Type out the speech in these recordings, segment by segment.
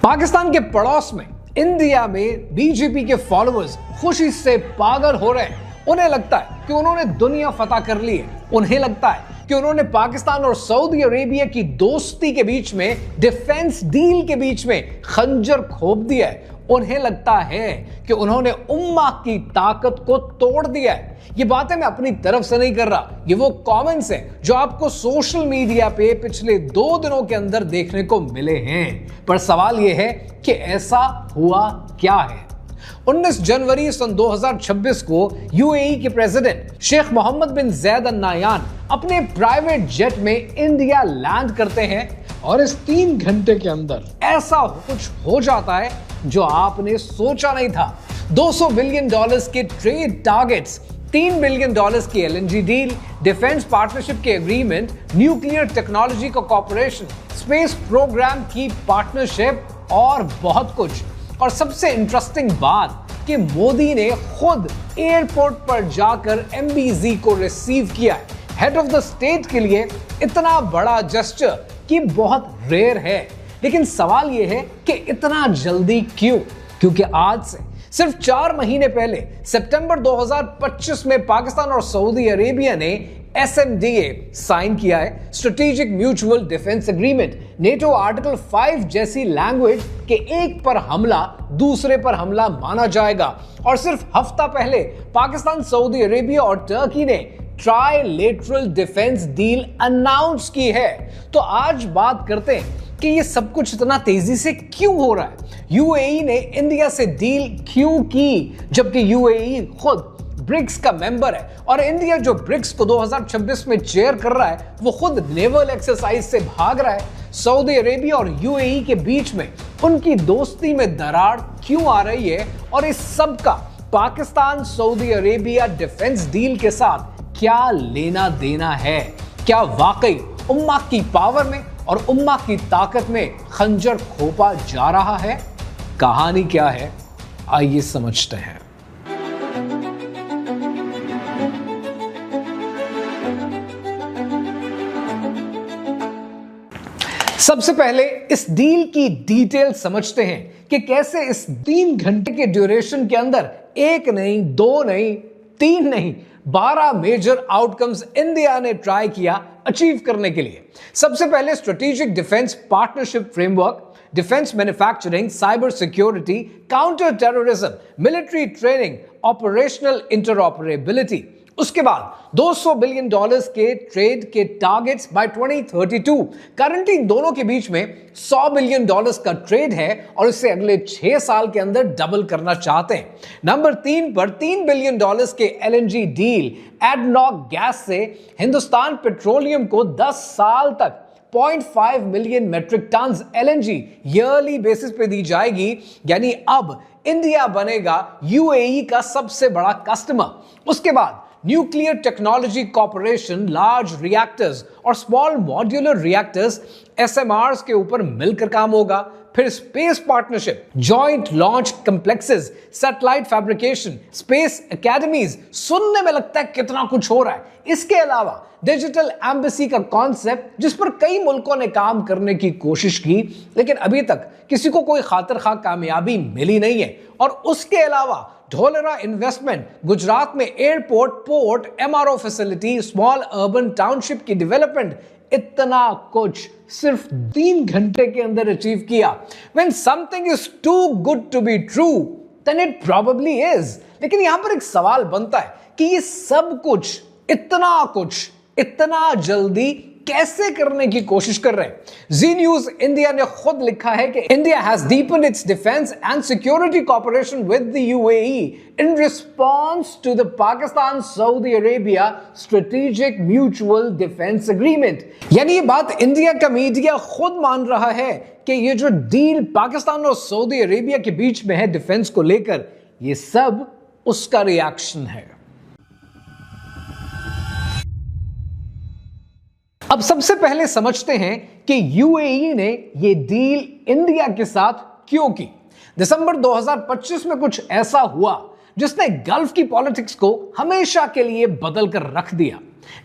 पाकिस्तान के पड़ोस में इंडिया में बीजेपी के फॉलोअर्स खुशी से पागल हो रहे हैं। उन्हें लगता है कि उन्होंने दुनिया फतह कर ली है। उन्हें लगता है कि उन्होंने पाकिस्तान और सऊदी अरेबिया की दोस्ती के बीच में, डिफेंस डील के बीच में खंजर खोप दिया है। उन्हें लगता है कि उन्होंने उम्मा की ताकत को तोड़ दिया है। ये बातें मैं अपनी तरफ से नहीं कर रहा, ये वो कमेंट्स हैं जो आपको सोशल मीडिया पे पिछले 2 दिनों के अंदर देखने को मिले हैं। पर सवाल ये है कि ऐसा हुआ क्या है। 19 जनवरी सन 2026 को यूएई के प्रेसिडेंट शेख मोहम्मद बिन ज़ैद अल नाह्यान अपने प्राइवेट जेट में इंडिया लैंड करते हैं और इस 3 घंटे के अंदर ऐसा कुछ हो जाता है जो आपने सोचा नहीं था। $200 बिलियन के ट्रेड टारगेट्स, $3 बिलियन की एलएनजी डील, डिफेंस पार्टनरशिप के एग्रीमेंट, न्यूक्लियर टेक्नोलॉजी का कॉर्पोरेशन, स्पेस प्रोग्राम की पार्टनरशिप और बहुत कुछ। और सबसे इंटरेस्टिंग बात कि मोदी ने खुद एयरपोर्ट पर जाकर एमबीजी को रिसीव किया है। हेड ऑफ द स्टेट के लिए इतना बड़ा जेस्चर कि बहुत रेयर है। लेकिन सवाल यह है कि इतना जल्दी क्यों? क्योंकि आज से सिर्फ 4 महीने पहले सितंबर 2025 में पाकिस्तान और सऊदी अरेबिया ने SMDA साइन किया है, strategic mutual defence agreement. NATO article 5 जैसी लैंग्वेज के एक पर हमला दूसरे पर हमला माना जाएगा। और सिर्फ हफ्ता पहले पाकिस्तान, सऊदी अरेबिया और टर्की ने ट्राइलेटरल डिफेंस डील अनाउंस की है। तो आज बात करते हैं कि ये सब कुछ इतना तेजी से क्यों हो रहा है। यूएई ने इंडिया से डील क्यों की, जबकि यूएई खुद ब्रिक्स का मेंबर है और इंडिया जो ब्रिक्स को 2026 में चेयर कर रहा है वो खुद नेवल एक्सरसाइज से भाग रहा है। सऊदी अरेबिया और यूएई के बीच में उनकी दोस्ती में दरार क्यों आ रही है और इस सब का Pakistan Saudi Arabia defence deal के साथ क्या लेना देना है? क्या वाकई उम्मा की पावर में और उम्मा की ताकत में खंजर खोपा जा रहा है? कहानी क्या है, आइए समझते हैं। सबसे पहले इस डील की डिटेल समझते हैं कि कैसे इस 3 घंटे के ड्यूरेशन के अंदर 1 नहीं, 2 नहीं, 3 नहीं, 12 मेजर आउटकम्स इंडिया ने ट्राई किया अचीव करने के लिए। सबसे पहले strategic defence partnership framework, defence manufacturing, cyber security, counter terrorism, military training, operational interoperability. उसके बाद $200 बिलियन के ट्रेड के टारगेट्स बाय 2032। करंटली दोनों के बीच में $100 बिलियन का ट्रेड है और इसे अगले 6 साल के अंदर डबल करना चाहते हैं। नंबर 3 पर $3 बिलियन के एलएनजी डील, एडनॉक गैस से हिंदुस्तान पेट्रोलियम को 10 साल तक 0.5 million metric tonne LNG yearly basis पे दी जाएगी। यानी अब इंडिया बनेगा यूएई का सबसे बड़ा कस्टमर। उसके बाद nuclear technology corporation, large reactors और स्मॉल मॉड्यूलर रिएक्टर्स SMRs के ऊपर मिलकर काम होगा। फिर space partnership, joint launch complexes, satellite fabrication, space academies. सुनने में लगता है कितना कुछ हो रहा है। इसके अलावा डिजिटल एम्बेसी का कॉन्सेप्ट, जिस पर कई मुल्कों ने काम करने की कोशिश की लेकिन अभी तक किसी को कोई खातिर खा कामयाबी मिली नहीं है। और उसके अलावा ढोलरा इन्वेस्टमेंट, गुजरात में airport, port, MRO facility, small urban township की डेवलपमेंट। इतना कुछ सिर्फ 3 घंटे के अंदर अचीव किया। When something is too good to be true, then it probably is। लेकिन यहां पर एक सवाल बनता है कि ये सब कुछ, इतना जल्दी कैसे करने की कोशिश कर रहे हैं। जी न्यूज इंडिया ने खुद लिखा है कि India has deepened its defence and security cooperation with the UAE in response to the Pakistan Saudi Arabia strategic mutual defence agreement. यानी ये बात इंडिया का मीडिया खुद मान रहा है कि ये जो डील पाकिस्तान और सऊदी अरेबिया के बीच में है डिफेंस को लेकर, ये सब उसका रिएक्शन है। अब सबसे पहले समझते हैं कि यूएई ने यह डील इंडिया के साथ क्यों की। दिसंबर 2025 में कुछ ऐसा हुआ जिसने गल्फ की पॉलिटिक्स को हमेशा के लिए बदल कर रख दिया।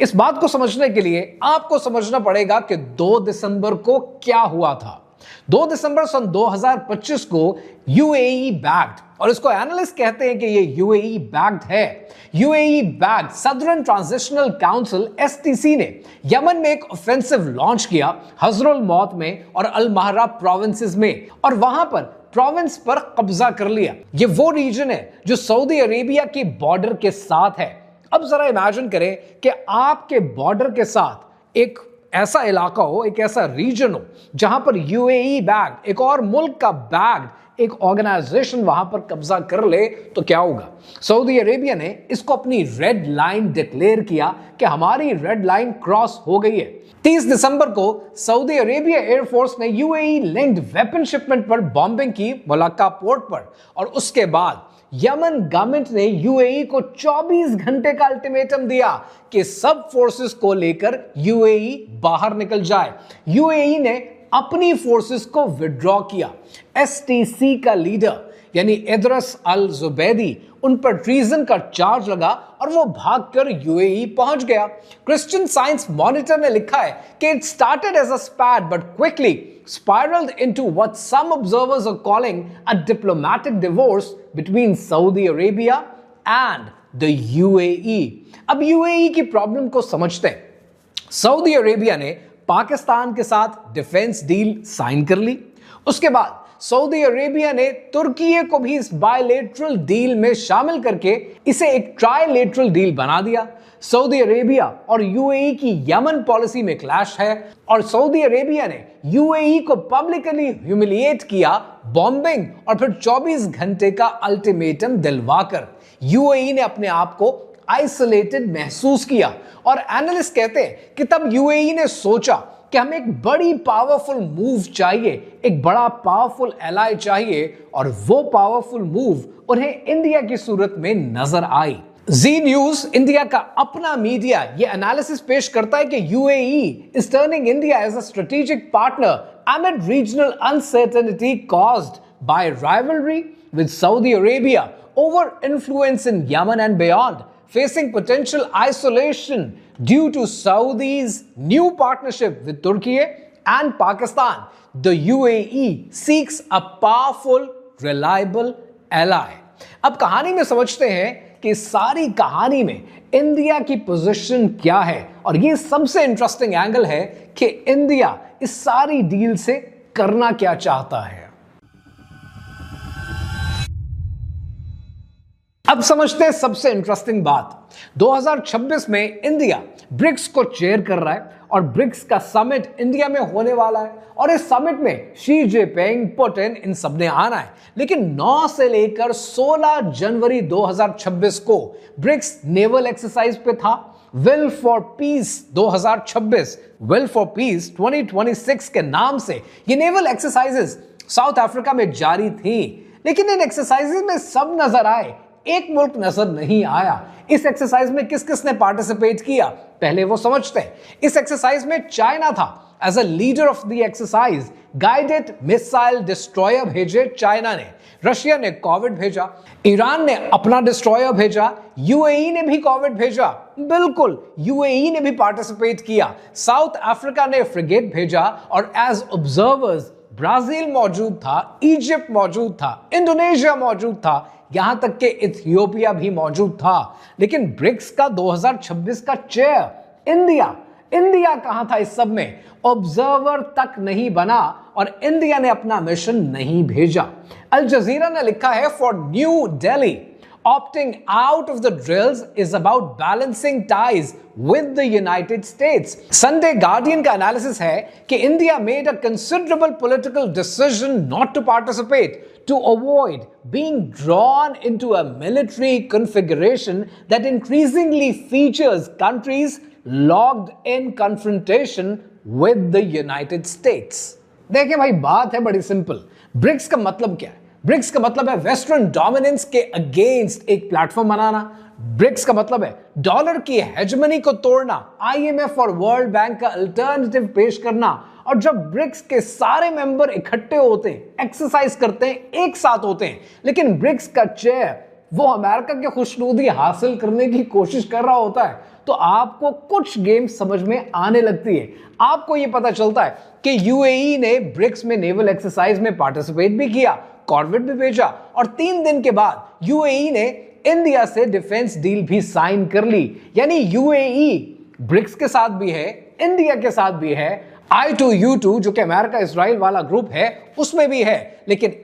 इस बात को समझने के लिए आपको समझना पड़ेगा कि 2 दिसंबर को क्या हुआ था। 2 दिसंबर सन 2025 को यूएई बैक्ड, और इसको एनालिस्ट कहते हैं कि ये यूएई बैक्ड है, UAE backed southern transitional council STC ने यमन में एक ऑफेंसिव लॉन्च किया हजरुल मौत में और अल महरा प्रोविंसेस में, और वहां पर प्रोविंस पर कब्जा कर लिया। ये वो रीजन है जो सऊदी अरेबिया के बॉर्डर के साथ है। अब जरा इमेजिन करें कि आपके बॉर्डर के साथ एक ऐसा इलाका हो, एक ऐसा रीजन हो जहां पर यूएई बैक्ड एक और मुल्क का बैक्ड एक ऑर्गेनाइजेशन वहां पर कब्जा कर ले तो क्या होगा। सऊदी अरेबिया ने इसको अपनी रेड लाइन डिक्लेयर किया कि हमारी रेड लाइन क्रॉस हो गई है। 30 दिसंबर को सऊदी अरेबिया एयरफोर्स ने यूएई लिंक्ड वेपन शिपमेंट पर बॉम्बिंग की मलक्का पोर्ट पर, और उसके बाद यमन गवर्नमेंट ने यूएई को 24 घंटे का अल्टीमेटम दिया कि सब फोर्सेस को लेकर यूएई बाहर निकल जाए। यूएई ने अपनी फोर्सेस को विड्रॉ किया। एसटीसी का लीडर यानी इदरस अल जुबैदी, उन पर ट्रीजन का चार्ज लगा और वो भागकर यूएई पहुंच गया। क्रिश्चियन साइंस मॉनिटर ने लिखा है कि it started as a spat but quickly spiraled into what some observers are calling a diplomatic divorce between Saudi Arabia and the UAE. अब UAE की प्रॉब्लम को समझते हैं। सऊदी अरेबिया ने पाकिस्तान के साथ डिफेंस डील साइन कर ली। उसके बाद सऊदी अरेबिया ने तुर्की को भी इस बायलेटरल डील में शामिल करके इसे एक ट्राइलेटरल डील बना दिया। सऊदी अरेबिया और यूएई की यमन पॉलिसी में क्लैश है, और सऊदी अरेबिया ने यूएई को पब्लिकली ह्यूमिलिएट किया बॉम्बिंग और फिर 24 घंटे का अल्टीमेटम दिलवाकर। यूएई ने अपने आप को आइसोलेटेड महसूस किया, और एनालिस्ट कहते हैं कि तब यूएई ने सोचा कि हमें एक बड़ी पावरफुल मूव चाहिए, एक बड़ा पावरफुल एलाय चाहिए, और वो पावरफुल मूव उन्हें इंडिया की सूरत में नजर आई। जी न्यूज इंडिया का अपना मीडिया ये एनालिसिस पेश करता है कि UAE is turning India as a strategic partner amid regional uncertainty caused by rivalry with Saudi Arabia over influence in Yemen and beyond, facing potential isolation due to Saudi's new partnership with Turkey and Pakistan. The UAE seeks a powerful, reliable ally. अब कहानी में समझते हैं कि सारी कहानी में India की पोजीशन क्या है, और ये सबसे इंटरेस्टिंग एंगल है कि इंडिया इस सारी डील से करना क्या चाहता है। अब समझते हैं सबसे इंटरेस्टिंग बात। 2026 में इंडिया ब्रिक्स को चेयर कर रहा है, और ब्रिक्स का समिट इंडिया में होने वाला है, और इस समिट में शी जिनपिंग, पुतिन, इन सब ने आना है। लेकिन 9 से लेकर 16 जनवरी 2026 को ब्रिक्स नेवल एक्सरसाइज पे था। Will for piece 2026, will for piece 2026 के नाम से ये नेवल एक्सरसाइजेस साउथ अफ्रीका में जारी थी। लेकिन इन एक्सरसाइजेस में सब नजर आए, एक मुल्क नजर नहीं आया। इस एक्सरसाइज में किस किस ने पार्टिसिपेट किया, पहले वो समझते हैं। इस एक्सरसाइज में चाइना था as a leader of the exercise. Guided missile destroyer भेजे चाइना ने, रशिया ने कॉर्वेट भेजा, ईरान ने अपना डिस्ट्रॉयर भेजा, यूएई ने भी कॉर्वेट भेजा, बिल्कुल यूएई ने भी पार्टिसिपेट किया। साउथ अफ्रीका ने फ्रिगेट भेजा, और एज ऑब्जर्वर्स ब्राजील मौजूद था, इजिप्ट मौजूद था, इंडोनेशिया मौजूद था, यहां तक कि इथियोपिया भी मौजूद था। लेकिन ब्रिक्स का 2026 का चेयर इंडिया कहां था इस सब में? ऑब्जर्वर तक नहीं बना, और इंडिया ने अपना मिशन नहीं भेजा। अल जजीरा ने लिखा है, for new Delhi opting out of the drills is about balancing ties with the United States. Sunday Guardian का एनालिसिस है कि India made a considerable political decision not to participate to avoid being drawn into a military configuration that increasingly features countries locked in confrontation with the United States. देखिए भाई, बात है बड़ी simple. BRICS का मतलब क्या है? ब्रिक्स का मतलब है वेस्टर्न डोमिनेंस के अगेंस्ट एक प्लेटफॉर्म बनाना। ब्रिक्स का मतलब है डॉलर की हेजमनी को तोड़ना, आईएमएफ और वर्ल्ड बैंक का अल्टरनेटिव पेश करना। और जब ब्रिक्स के सारे मेंबर इकट्ठे होते हैं, एक्सरसाइज करते हैं, एक साथ होते हैं, लेकिन ब्रिक्स का चेयर वो अमेरिका की खुशनुदी हासिल करने की कोशिश कर रहा होता है तो आपको कुछ गेम समझ में आने लगती है। आपको ये पता चलता है कि यूएई ने ब्रिक्स में नेवल एक्सरसाइज में पार्टिसिपेट भी किया, कॉर्वेट भी भेजा और 3 दिन के बाद यूएई ने इंडिया से डिफेंस डील भी साइन कर ली। यानी यूएई ब्रिक्स के साथ भी है, इंडिया के साथ भी है, I2U2 जो कि अमेरिका इजराइल वाला ग्रुप है उसमें भी है, लेकिन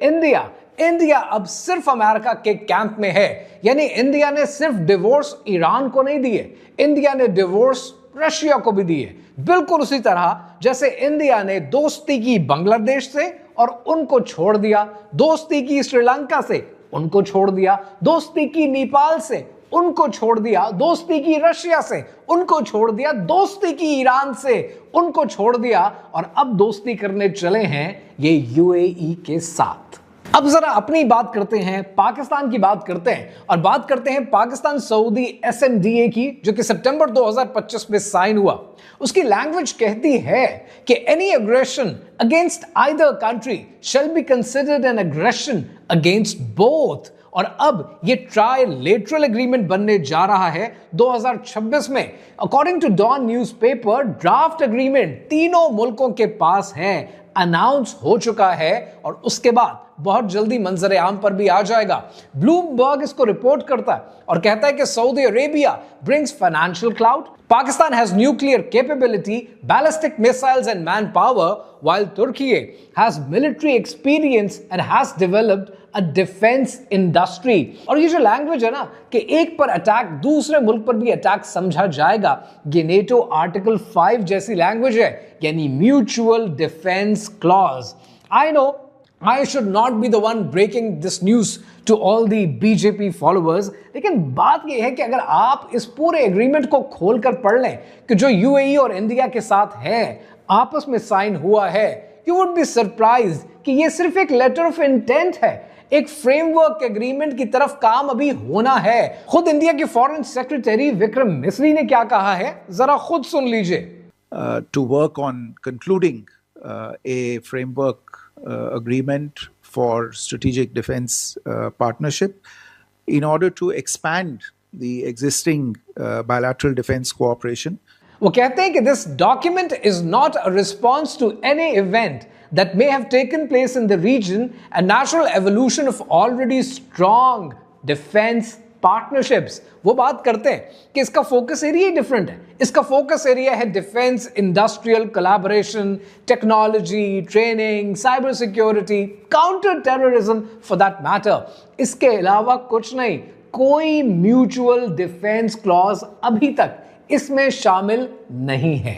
इंडिया अब सिर्फ अमेरिका के कैंप में है। यानी इंडिया ने सिर्फ डिवोर्स ईरान को नहीं दिए, इंडिया ने डिवोर्स रशिया को भी दिए। बिल्कुल उसी तरह जैसे इंडिया ने दोस्ती की बांग्लादेश से और उनको छोड़ दिया, दोस्ती की श्रीलंका से उनको छोड़ दिया, दोस्ती की नेपाल से उनको छोड़ दिया, दोस्ती की रशिया से उनको छोड़ दिया, दोस्ती की ईरान से उनको छोड़ दिया और अब दोस्ती करने चले हैं ये यूएई के साथ। अब जरा अपनी बात करते हैं, पाकिस्तान की बात करते हैं और बात करते हैं पाकिस्तान सऊदी एसएनडीए की जो कि सितंबर 2025 में साइन हुआ। उसकी लैंग्वेज कहती है कि any aggression against either country shall be considered an aggression against both. और अब ये ट्राइलेटरल एग्रीमेंट बनने जा रहा है 2026 में। According to Dawn newspaper, draft agreement तीनों मुल्कों के पास है, अनाउंस हो चुका है और उसके बाद बहुत जल्दी मंजर आम पर भी आ जाएगा। ब्लूमबर्ग इसको रिपोर्ट करता है और कहता है कि Saudi Arabia brings financial cloud, Pakistan has nuclear capability, ballistic missiles and manpower, while Turkey has military experience and has developed a defense industry। और ये जो लैंग्वेज है ना कि एक पर अटैक दूसरे मुल्क पर भी अटैक समझा जाएगा, ये नेटो आर्टिकल 5 जैसी लैंग्वेज है, यानी mutual defence clause. I know I should not be the one breaking this news to all the BJP followers, लेकिन बात यह है कि अगर आप इस पूरे एग्रीमेंट को खोलकर पढ़ लें कि जो यूएई और इंडिया के साथ है, आपस में साइन हुआ है, you would be surprised कि ये सिर्फ एक लेटर ऑफ इंटेंट है, एक फ्रेमवर्क एग्रीमेंट की तरफ काम अभी होना है। खुद इंडिया के फॉरेन सेक्रेटरी विक्रम मिस्री ने क्या कहा है, जरा खुद सुन लीजिए। To work on concluding a framework agreement for strategic defense partnership in order to expand the existing bilateral defense cooperation. वो कहते हैं कि this document is not a response to any event that may have taken place in the region, a natural evolution of already strong defense partnerships। वो बात करते हैं कि इसका फोकस एरिया ही डिफरेंट है। इसका फोकस एरिया है defence industrial collaboration, technology, training, cyber security, counter terrorism for that matter. इसके अलावा कुछ नहीं, कोई म्यूचुअल डिफेंस क्लॉज अभी तक इसमें शामिल नहीं है।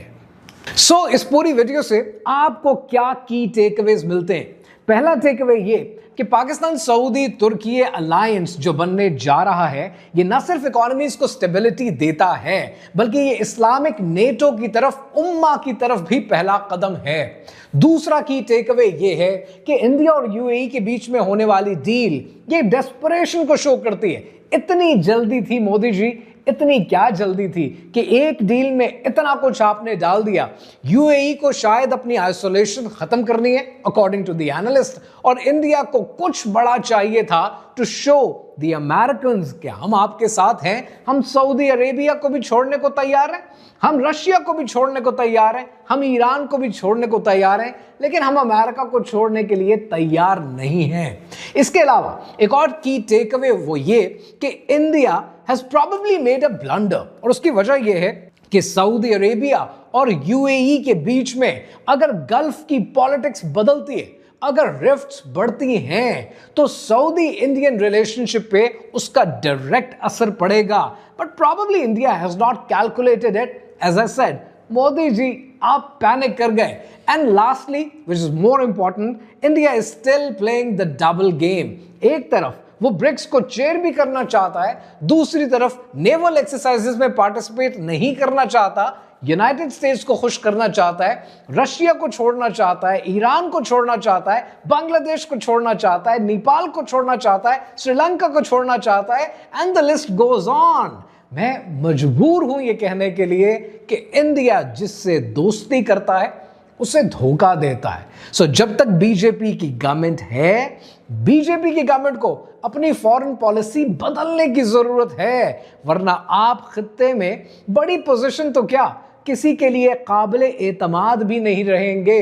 सो इस पूरी वीडियो से आपको क्या की टेकअवेज मिलते हैं? पहला टेकअवे ये कि पाकिस्तान सऊदी तुर्की अलायंस जो बनने जा रहा है, ये न सिर्फ इकोनॉमीज को स्टेबिलिटी देता है बल्कि ये इस्लामिक नेटो की तरफ, उम्मा की तरफ भी पहला कदम है। दूसरा की टेकअवे ये है कि इंडिया और यूएई के बीच में होने वाली डील ये डेस्परेशन को शो करती है। इतनी जल्दी थी मोदी जी, इतनी क्या जल्दी थी कि एक डील में इतना कुछ आपने डाल दिया। यूएई को शायद अपनी आइसोलेशन खत्म करनी है अकॉर्डिंग टू द एनालिस्ट, और इंडिया को कुछ बड़ा चाहिए था टू शो द अमेरिकन्स कि हम आपके साथ हैं, हम सऊदी अरेबिया को भी छोड़ने को तैयार हैं, हम रशिया को भी छोड़ने को तैयार हैं, हम ईरान को भी छोड़ने को तैयार हैं, लेकिन हम अमेरिका को छोड़ने के लिए तैयार नहीं हैं। इसके अलावा एक और की टेकअवे वो ये कि India has probably made a blunder, और उसकी वजह यह है कि सऊदी अरेबिया और यूएई के बीच में अगर गल्फ की पॉलिटिक्स बदलती है, अगर रिफ्ट्स बढ़ती हैं, तो सऊदी इंडियन रिलेशनशिप पे उसका डायरेक्ट असर पड़ेगा। But probably India has not calculated it. As I said, Modi ji आप पैनिक कर गए। And lastly, which is more important, India is still playing the double game. एक तरफ वो ब्रिक्स को चेयर भी करना चाहता है, दूसरी तरफ नेवल एक्सरसाइजेस में पार्टिसिपेट नहीं करना चाहता, यूनाइटेड स्टेट्स को खुश करना चाहता है, रशिया को छोड़ना चाहता है, ईरान को छोड़ना चाहता है, बांग्लादेश को छोड़ना चाहता है, नेपाल को छोड़ना चाहता है, श्रीलंका को छोड़ना चाहता है, and the list goes on. मैं मजबूर हूं ये कहने के लिए कि इंडिया जिससे दोस्ती करता है उसे धोखा देता है। सो जब तक बीजेपी की गवर्नमेंट है, बीजेपी की गवर्नमेंट को अपनी फॉरेन पॉलिसी बदलने की जरूरत है, वरना आप खित्ते में बड़ी पोजीशन तो क्या, किसी के लिए काबिले एतमाद भी नहीं रहेंगे।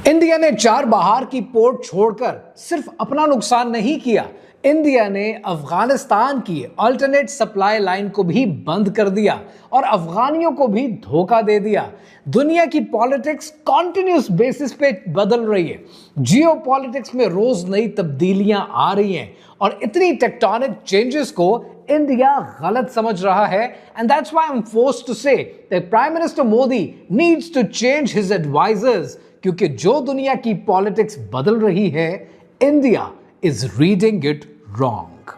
इंडिया ने चार बाहर की पोर्ट छोड़कर सिर्फ अपना नुकसान नहीं किया, इंडिया ने अफगानिस्तान की अल्टरनेट सप्लाई लाइन को भी बंद कर दिया और अफगानियों को भी धोखा दे दिया। दुनिया की पॉलिटिक्स कॉन्टिन्यूस बेसिस पे बदल रही है, जियो पॉलिटिक्स में रोज नई तब्दीलियां आ रही हैं और इतनी टेक्टोनिक चेंजेस को इंडिया गलत समझ रहा है। And that's why I am forced to say that prime minister Modi needs to change his advisers, क्योंकि जो दुनिया की पॉलिटिक्स बदल रही है, India is reading it wrong.